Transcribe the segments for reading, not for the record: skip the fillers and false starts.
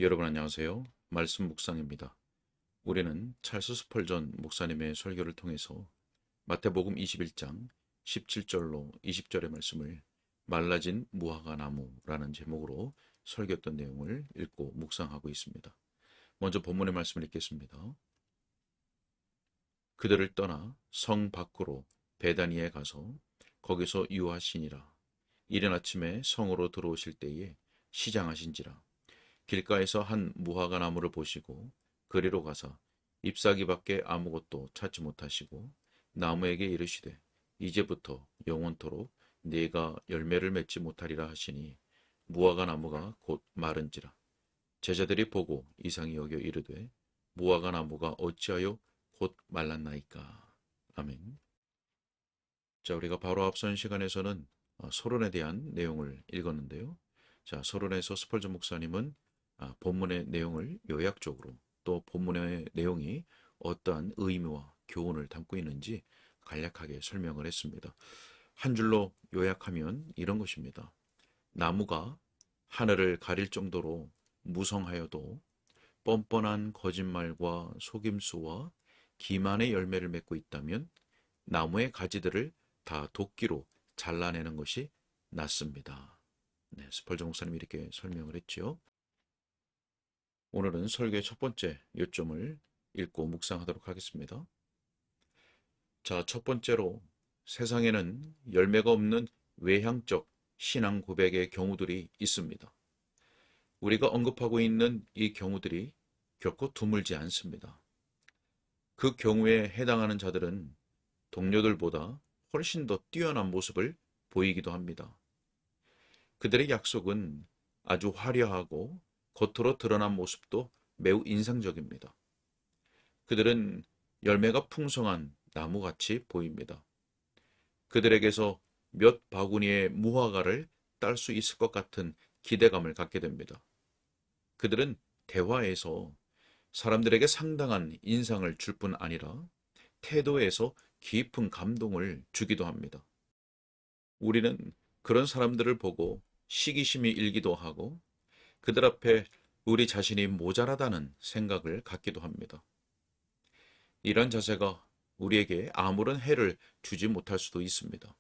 여러분 안녕하세요. 말씀 묵상입니다. 우리는 찰스 스펄전 목사님의 설교를 통해서 마태복음 21장 17절로 20절의 말씀을 말라진 무화과 나무라는 제목으로 설교했던 내용을 읽고 묵상하고 있습니다. 먼저 본문의 말씀을 읽겠습니다. 그들을 떠나 성 밖으로 베다니에 가서 거기서 유하시니라. 이른 아침에 성으로 들어오실 때에 시장하신지라. 길가에서 한 무화과 나무를 보시고 그리로 가사 잎사귀밖에 아무것도 찾지 못하시고 나무에게 이르시되 이제부터 영원토록 네가 열매를 맺지 못하리라 하시니 무화과 나무가 곧 마른지라. 제자들이 보고 이상히 여겨 이르되 무화과 나무가 어찌하여 곧 말랐나이까. 아멘. 자, 우리가 바로 앞선 시간에서는 서론에 대한 내용을 읽었는데요. 자, 서론에서 스펄전 목사님은 본문의 내용을 요약적으로 또 본문의 내용이 어떠한 의미와 교훈을 담고 있는지 간략하게 설명을 했습니다. 한 줄로 요약하면 이런 것입니다. 나무가 하늘을 가릴 정도로 무성하여도 뻔뻔한 거짓말과 속임수와 기만의 열매를 맺고 있다면 나무의 가지들을 다 도끼로 잘라내는 것이 낫습니다. 네, 스펄전 목사님이 이렇게 설명을 했죠. 오늘은 설교의 첫 번째 요점을 읽고 묵상하도록 하겠습니다. 자, 첫 번째로 세상에는 열매가 없는 외향적 신앙 고백의 경우들이 있습니다. 우리가 언급하고 있는 이 경우들이 결코 드물지 않습니다. 그 경우에 해당하는 자들은 동료들보다 훨씬 더 뛰어난 모습을 보이기도 합니다. 그들의 약속은 아주 화려하고 겉으로 드러난 모습도 매우 인상적입니다. 그들은 열매가 풍성한 나무같이 보입니다. 그들에게서 몇 바구니의 무화과를 딸 수 있을 것 같은 기대감을 갖게 됩니다. 그들은 대화에서 사람들에게 상당한 인상을 줄 뿐 아니라 태도에서 깊은 감동을 주기도 합니다. 우리는 그런 사람들을 보고 시기심이 일기도 하고 그들 앞에 우리 자신이 모자라다는 생각을 갖기도 합니다. 이런 자세가 우리에게 아무런 해를 주지 못할 수도 있습니다.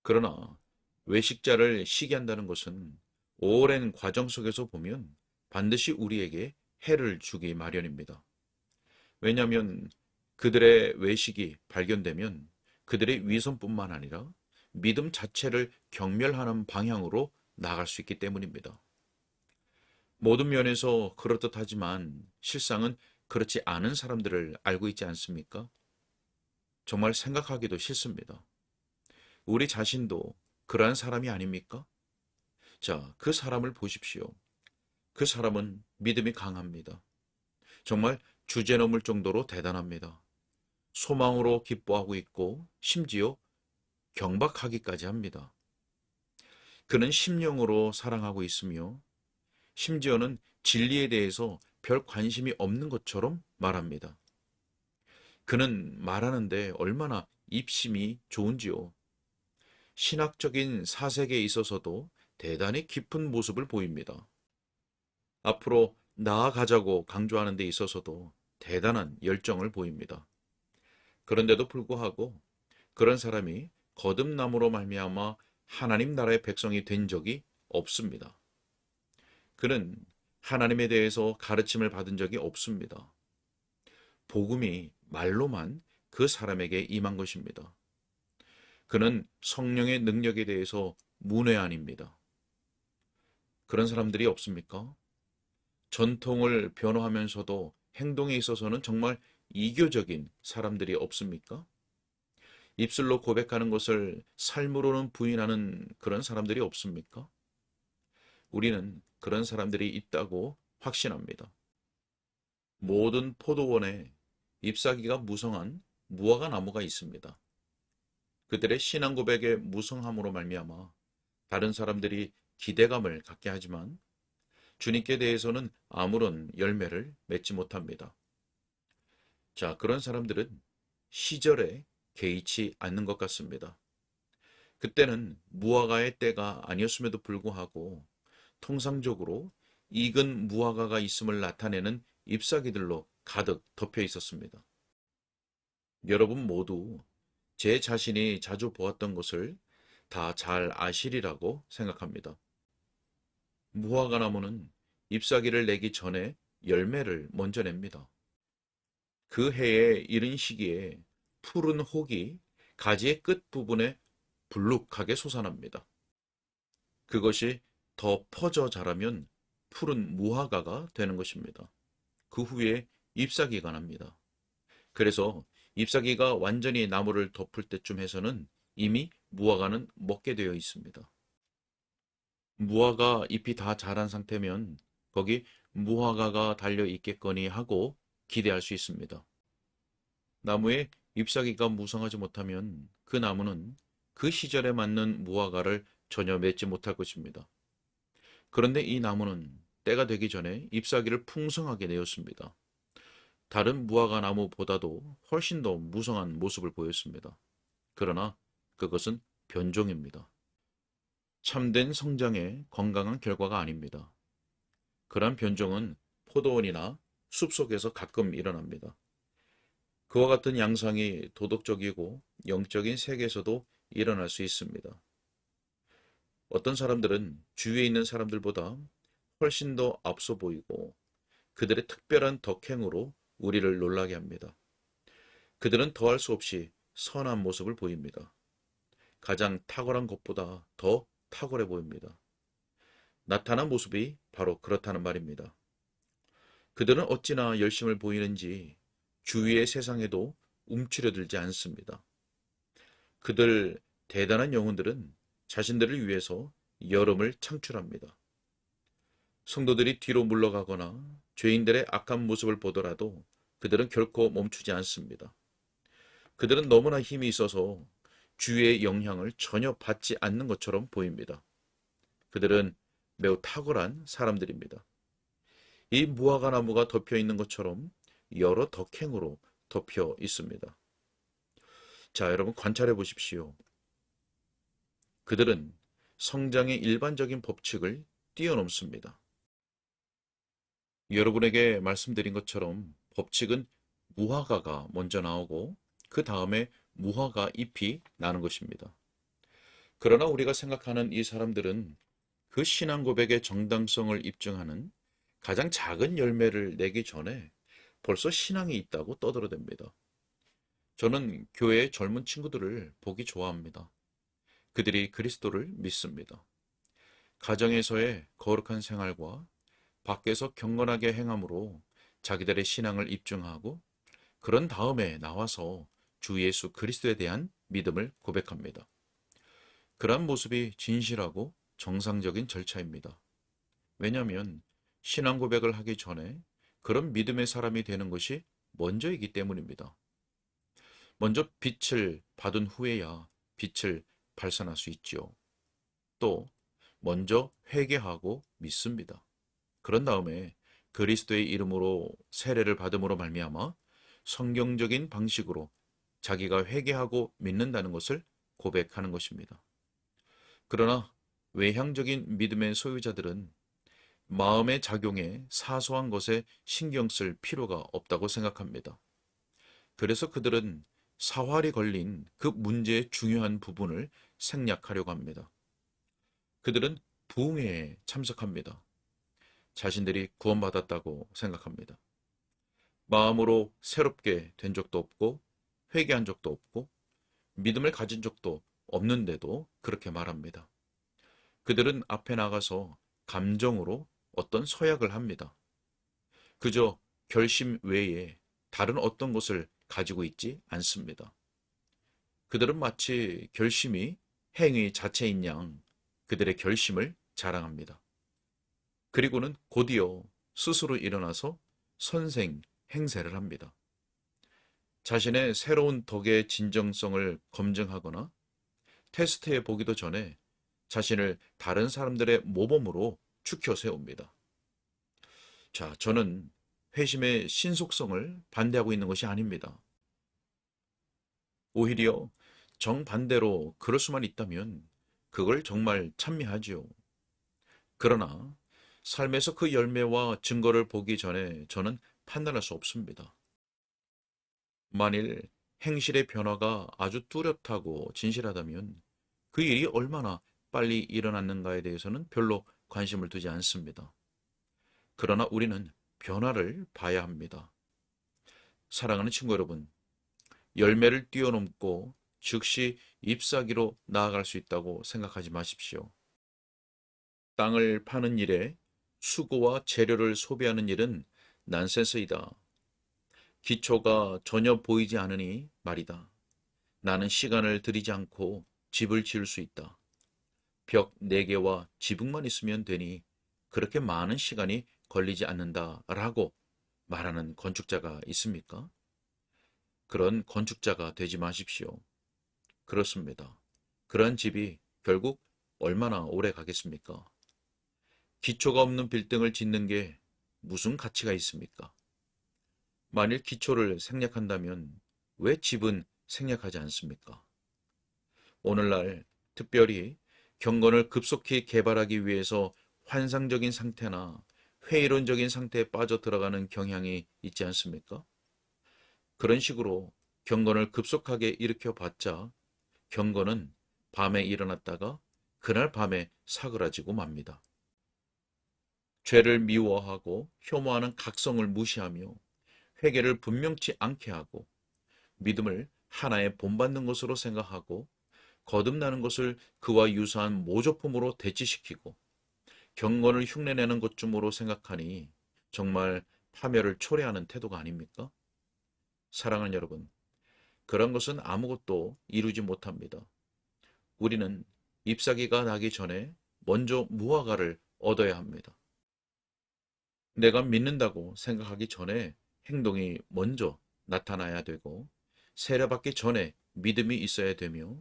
그러나 외식자를 시기한다는 것은 오랜 과정 속에서 보면 반드시 우리에게 해를 주기 마련입니다. 왜냐하면 그들의 외식이 발견되면 그들의 위선뿐만 아니라 믿음 자체를 경멸하는 방향으로 나갈 수 있기 때문입니다. 모든 면에서 그렇듯하지만 실상은 그렇지 않은 사람들을 알고 있지 않습니까? 정말 생각하기도 싫습니다. 우리 자신도 그러한 사람이 아닙니까? 자, 그 사람을 보십시오. 그 사람은 믿음이 강합니다. 정말 주제 넘을 정도로 대단합니다. 소망으로 기뻐하고 있고 심지어 경박하기까지 합니다. 그는 심령으로 사랑하고 있으며 심지어는 진리에 대해서 별 관심이 없는 것처럼 말합니다. 그는 말하는데 얼마나 입심이 좋은지요. 신학적인 사색에 있어서도 대단히 깊은 모습을 보입니다. 앞으로 나아가자고 강조하는 데 있어서도 대단한 열정을 보입니다. 그런데도 불구하고 그런 사람이 거듭남으로 말미암아 하나님 나라의 백성이 된 적이 없습니다. 그는 하나님에 대해서 가르침을 받은 적이 없습니다. 복음이 말로만 그 사람에게 임한 것입니다. 그는 성령의 능력에 대해서 문외한입니다. 그런 사람들이 없습니까? 전통을 변호하면서도 행동에 있어서는 정말 이교적인 사람들이 없습니까? 입술로 고백하는 것을 삶으로는 부인하는 그런 사람들이 없습니까? 우리는 그런 사람들이 있다고 확신합니다. 모든 포도원에 잎사귀가 무성한 무화과 나무가 있습니다. 그들의 신앙 고백의 무성함으로 말미암아 다른 사람들이 기대감을 갖게 하지만 주님께 대해서는 아무런 열매를 맺지 못합니다. 자, 그런 사람들은 시절에 개의치 않는 것 같습니다. 그때는 무화과의 때가 아니었음에도 불구하고 통상적으로 익은 무화과가 있음을 나타내는 잎사귀들로 가득 덮여 있었습니다. 여러분 모두 제 자신이 자주 보았던 것을 다 잘 아시리라고 생각합니다. 무화과 나무는 잎사귀를 내기 전에 열매를 먼저 냅니다. 그 해의 이른 시기에 푸른 혹이 가지의 끝부분에 불룩하게 솟아납니다. 그것이 더 퍼져 자라면 푸른 무화과가 되는 것입니다. 그 후에 잎사귀가 납니다. 그래서 잎사귀가 완전히 나무를 덮을 때쯤 해서는 이미 무화과는 먹게 되어 있습니다. 무화과 잎이 다 자란 상태면 거기 무화과가 달려 있겠거니 하고 기대할 수 있습니다. 나무에 잎사귀가 무성하지 못하면 그 나무는 그 시절에 맞는 무화과를 전혀 맺지 못할 것입니다. 그런데 이 나무는 때가 되기 전에 잎사귀를 풍성하게 내었습니다. 다른 무화과 나무보다도 훨씬 더 무성한 모습을 보였습니다. 그러나 그것은 변종입니다. 참된 성장의 건강한 결과가 아닙니다. 그러한 변종은 포도원이나 숲속에서 가끔 일어납니다. 그와 같은 양상이 도덕적이고 영적인 세계에서도 일어날 수 있습니다. 어떤 사람들은 주위에 있는 사람들보다 훨씬 더 앞서 보이고 그들의 특별한 덕행으로 우리를 놀라게 합니다. 그들은 더할 수 없이 선한 모습을 보입니다. 가장 탁월한 것보다 더 탁월해 보입니다. 나타난 모습이 바로 그렇다는 말입니다. 그들은 어찌나 열심을 보이는지 주위의 세상에도 움츠려들지 않습니다. 그들 대단한 영혼들은 자신들을 위해서 여름을 창출합니다. 성도들이 뒤로 물러가거나 죄인들의 악한 모습을 보더라도 그들은 결코 멈추지 않습니다. 그들은 너무나 힘이 있어서 주위의 영향을 전혀 받지 않는 것처럼 보입니다. 그들은 매우 탁월한 사람들입니다. 이 무화과 나무가 덮여 있는 것처럼 여러 덕행으로 덮여 있습니다. 자, 여러분 관찰해 보십시오. 그들은 성장의 일반적인 법칙을 뛰어넘습니다. 여러분에게 말씀드린 것처럼 법칙은 무화과가 먼저 나오고 그 다음에 무화과 잎이 나는 것입니다. 그러나 우리가 생각하는 이 사람들은 그 신앙 고백의 정당성을 입증하는 가장 작은 열매를 내기 전에 벌써 신앙이 있다고 떠들어댑니다. 저는 교회의 젊은 친구들을 보기 좋아합니다. 그들이 그리스도를 믿습니다. 가정에서의 거룩한 생활과 밖에서 경건하게 행함으로 자기들의 신앙을 입증하고 그런 다음에 나와서 주 예수 그리스도에 대한 믿음을 고백합니다. 그러한 모습이 진실하고 정상적인 절차입니다. 왜냐하면 신앙 고백을 하기 전에 그런 믿음의 사람이 되는 것이 먼저이기 때문입니다. 먼저 빛을 받은 후에야 빛을 발산할 수 있지요. 또 먼저 회개하고 믿습니다. 그런 다음에 그리스도의 이름으로 세례를 받음으로 말미암아 성경적인 방식으로 자기가 회개하고 믿는다는 것을 고백하는 것입니다. 그러나 외향적인 믿음의 소유자들은 마음의 작용에 사소한 것에 신경 쓸 필요가 없다고 생각합니다. 그래서 그들은 사활이 걸린 그 문제의 중요한 부분을 생략하려고 합니다. 그들은 부흥회에 참석합니다. 자신들이 구원받았다고 생각합니다. 마음으로 새롭게 된 적도 없고 회개한 적도 없고 믿음을 가진 적도 없는데도 그렇게 말합니다. 그들은 앞에 나가서 감정으로 어떤 서약을 합니다. 그저 결심 외에 다른 어떤 것을 가지고 있지 않습니다. 그들은 마치 결심이 행위 자체인 양 그들의 결심을 자랑합니다. 그리고는 곧이어 스스로 일어나서 선생 행세를 합니다. 자신의 새로운 덕의 진정성을 검증하거나 테스트해 보기도 전에 자신을 다른 사람들의 모범으로 추켜 세웁니다. 자, 저는 회심의 신속성을 반대하고 있는 것이 아닙니다. 오히려 정반대로 그럴 수만 있다면 그걸 정말 찬미하지요. 그러나 삶에서 그 열매와 증거를 보기 전에 저는 판단할 수 없습니다. 만일 행실의 변화가 아주 뚜렷하고 진실하다면 그 일이 얼마나 빨리 일어났는가에 대해서는 별로 관심을 두지 않습니다. 그러나 우리는 변화를 봐야 합니다. 사랑하는 친구 여러분, 열매를 뛰어넘고 즉시 잎사귀로 나아갈 수 있다고 생각하지 마십시오. 땅을 파는 일에 수고와 재료를 소비하는 일은 난센스이다. 기초가 전혀 보이지 않으니 말이다. 나는 시간을 들이지 않고 집을 지을 수 있다. 벽 4개와 지붕만 있으면 되니 그렇게 많은 시간이 걸리지 않는다 라고 말하는 건축자가 있습니까? 그런 건축자가 되지 마십시오. 그렇습니다. 그런 집이 결국 얼마나 오래 가겠습니까? 기초가 없는 빌딩을 짓는 게 무슨 가치가 있습니까? 만일 기초를 생략한다면 왜 집은 생략하지 않습니까? 오늘날 특별히 경건을 급속히 개발하기 위해서 환상적인 상태나 회의론적인 상태에 빠져 들어가는 경향이 있지 않습니까? 그런 식으로 경건을 급속하게 일으켜 봤자 경건은 밤에 일어났다가 그날 밤에 사그라지고 맙니다. 죄를 미워하고 혐오하는 각성을 무시하며 회개를 분명치 않게 하고 믿음을 하나의 본받는 것으로 생각하고 거듭나는 것을 그와 유사한 모조품으로 대치시키고 경건을 흉내내는 것쯤으로 생각하니 정말 파멸을 초래하는 태도가 아닙니까? 사랑하는 여러분, 그런 것은 아무것도 이루지 못합니다. 우리는 잎사귀가 나기 전에 먼저 무화과를 얻어야 합니다. 내가 믿는다고 생각하기 전에 행동이 먼저 나타나야 되고 세례받기 전에 믿음이 있어야 되며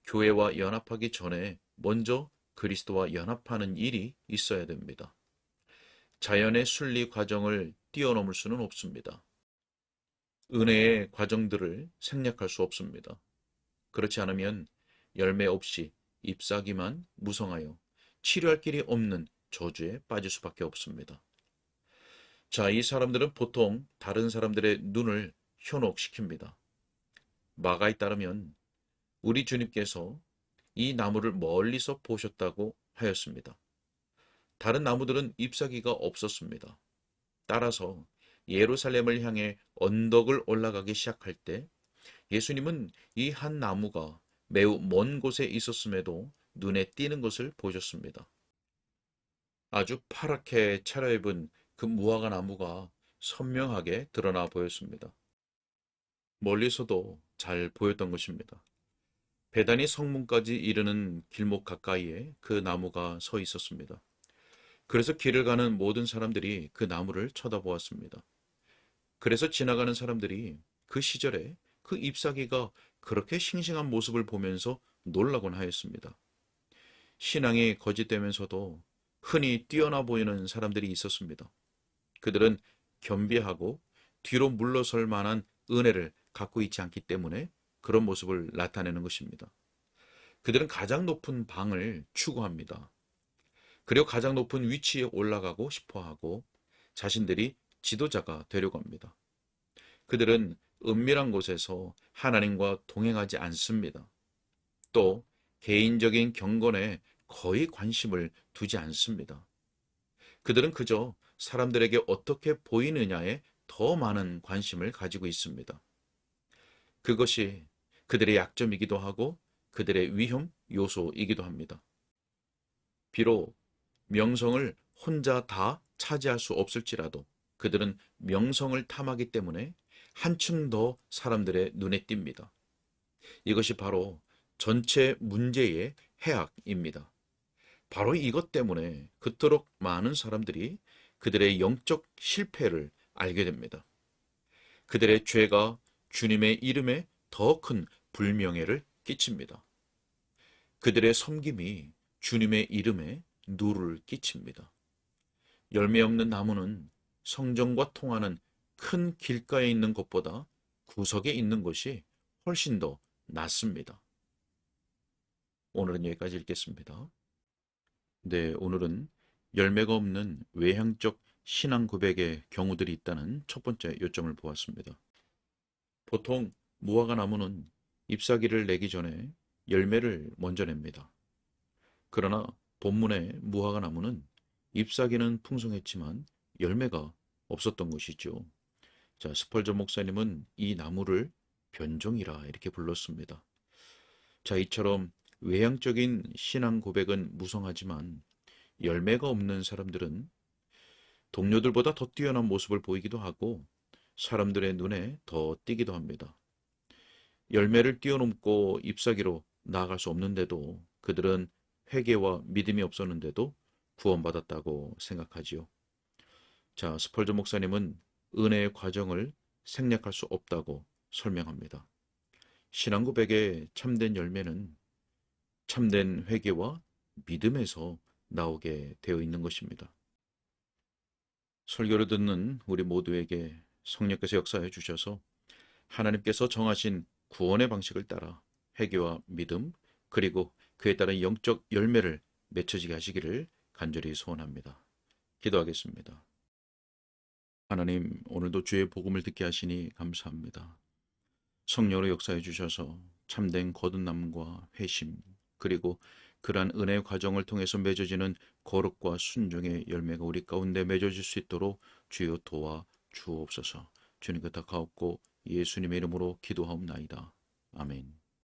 교회와 연합하기 전에 먼저 그리스도와 연합하는 일이 있어야 됩니다. 자연의 순리 과정을 뛰어넘을 수는 없습니다. 은혜의 과정들을 생략할 수 없습니다. 그렇지 않으면 열매 없이 잎사귀만 무성하여 치료할 길이 없는 저주에 빠질 수밖에 없습니다. 자, 이 사람들은 보통 다른 사람들의 눈을 현혹시킵니다. 마가에 따르면 우리 주님께서 이 나무를 멀리서 보셨다고 하였습니다. 다른 나무들은 잎사귀가 없었습니다. 따라서 예루살렘을 향해 언덕을 올라가기 시작할 때 예수님은 이 한 나무가 매우 먼 곳에 있었음에도 눈에 띄는 것을 보셨습니다. 아주 파랗게 차려입은 그 무화과 나무가 선명하게 드러나 보였습니다. 멀리서도 잘 보였던 것입니다. 베다니 성문까지 이르는 길목 가까이에 그 나무가 서 있었습니다. 그래서 길을 가는 모든 사람들이 그 나무를 쳐다보았습니다. 그래서 지나가는 사람들이 그 시절에 그 잎사귀가 그렇게 싱싱한 모습을 보면서 놀라곤 하였습니다. 신앙이 거짓되면서도 흔히 뛰어나 보이는 사람들이 있었습니다. 그들은 겸비하고 뒤로 물러설 만한 은혜를 갖고 있지 않기 때문에 그런 모습을 나타내는 것입니다. 그들은 가장 높은 방을 추구합니다. 그리고 가장 높은 위치에 올라가고 싶어 하고 자신들이 지도자가 되려고 합니다. 그들은 은밀한 곳에서 하나님과 동행하지 않습니다. 또 개인적인 경건에 거의 관심을 두지 않습니다. 그들은 그저 사람들에게 어떻게 보이느냐에 더 많은 관심을 가지고 있습니다. 그것이 그들의 약점이기도 하고 그들의 위험 요소이기도 합니다. 비록 명성을 혼자 다 차지할 수 없을지라도 그들은 명성을 탐하기 때문에 한층 더 사람들의 눈에 띕니다. 이것이 바로 전체 문제의 해악입니다. 바로 이것 때문에 그토록 많은 사람들이 그들의 영적 실패를 알게 됩니다. 그들의 죄가 주님의 이름에 더 큰 불명예를 끼칩니다. 그들의 섬김이 주님의 이름에 누를 끼칩니다. 열매 없는 나무는 성전과 통하는 큰 길가에 있는 것보다 구석에 있는 것이 훨씬 더 낫습니다. 오늘은 여기까지 읽겠습니다. 네, 오늘은 열매가 없는 외향적 신앙 고백의 경우들이 있다는 첫 번째 요점을 보았습니다. 보통 무화과 나무는 잎사귀를 내기 전에 열매를 먼저 냅니다. 그러나 본문의 무화과 나무는 잎사귀는 풍성했지만 열매가 없었던 것이죠. 자, 스펄전 목사님은 이 나무를 변종이라 이렇게 불렀습니다. 자, 이처럼 외향적인 신앙 고백은 무성하지만 열매가 없는 사람들은 동료들보다 더 뛰어난 모습을 보이기도 하고 사람들의 눈에 더 띄기도 합니다. 열매를 뛰어넘고 잎사귀로 나아갈 수 없는데도 그들은 회개와 믿음이 없었는데도 구원받았다고 생각하지요. 자, 스펄전 목사님은 은혜의 과정을 생략할 수 없다고 설명합니다. 신앙 고백의 참된 열매는 참된 회개와 믿음에서 나오게 되어 있는 것입니다. 설교를 듣는 우리 모두에게 성령께서 역사해 주셔서 하나님께서 정하신 구원의 방식을 따라 회개와 믿음 그리고 그에 따른 영적 열매를 맺혀지게 하시기를 간절히 소원합니다. 기도하겠습니다. 하나님, 오늘도 주의 복음을 듣게 하시니 감사합니다. 성령으로 역사해 주셔서 참된 거듭남과 회심 그리고 그러한 은혜의 과정을 통해서 맺어지는 거룩과 순종의 열매가 우리 가운데 맺어질 수 있도록 주여 도와 주옵소서. 주님 그 다 가옵고 예수님의 이름으로 기도하옵나이다. 아멘.